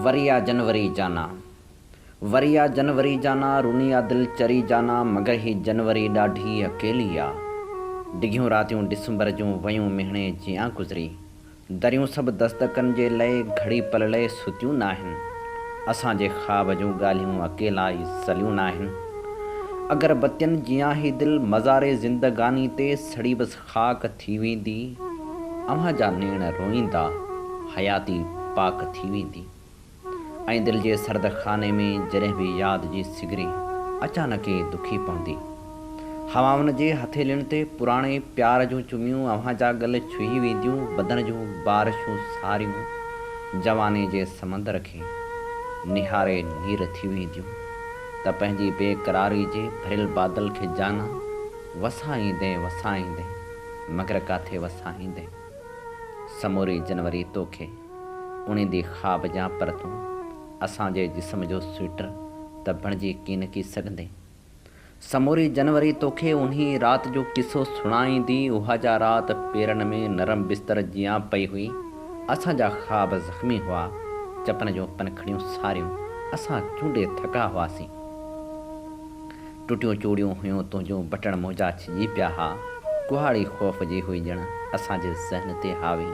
वरिया जनवरी जाना, वरिया जनवरी जाना, रुनिया दिल चरी जाना, मगर ही जनवरी ॾाढी अकेली आ। डिघियूं रातियूं डिसंबर जूं वयूं महीने जियां गुज़री, दरियूं सभु दस्तकनि जे लए घड़ी पल लए सुतियूं नाहिनि। असांजे ख़्वाब जूं ॻाल्हियूं अकेला ई सलियूं नाहिनि। अगरबत्तियुनि जियां ही दिल मज़ारे ज़िंदगानी ते सड़ी बस ख़ाक थी वेंदी। अव्हां जा नेण रोईंदा, हयाती पाक थी वेंदी। ऐं दिल जे सर्द खाने में जॾहिं बि यादि जी सिगरी अचानक ई दुखी पवंदी। हवाउनि जे हथेलियुनि ते पुराणे प्यार जूं चुमियूं अव्हां जा गल छुही वेंदियूं। बदन जूं बारिशूं सारियूं जवानी जे समंदर खे निहारे नीर थी वेंदियूं त पंहिंजी बेक़रारी जे भरियल बादल खे जाना वसाईंदे वसाईंदे मगर काथे वसाईंदे। समूरी जनवरी तोखे उणींदी ख़्वाब जा पर तूं असांजे जिस्म जो स्वेटर त बणिजी कीन की सघंदे। समूरी जनवरी तोखे उन्ही रात जो किसो सुणाईंदी। उहा जा रात पेरनि में नरम बिस्तर जियां पई हुई। असांजा ख़्वाब ज़ख़्मी हुआ, चपन जूं पनखड़ियूं सारियूं असां चूंडे थका हुआसीं। टुटियूं चूड़ियूं हुयूं तुंहिंजूं बटण मोजा छिजी पिया हा। कुहाड़ी ख़ौफ़ जी हुई ॼण असांजे ज़हन ते हावी।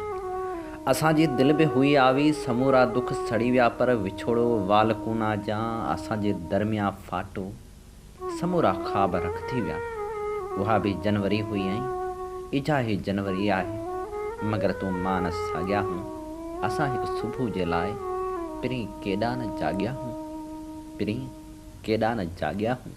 असांजी दिलि बि हुई आवी। समूरा दुख सड़ी विया पर विछोड़ो वालकूना जा असांजे दरमियां फाटो। समूरा ख़्वाब रख थी विया। उहा बि जनवरी हुई ऐं इजा ही जनवरी आहे। मगर तूं मां न साॻिया हूं। असां हिकु सुबुह जे लाइ पिरीं केॾा न जाॻिया हूं, पिरीं केॾा न जाॻिया हूं।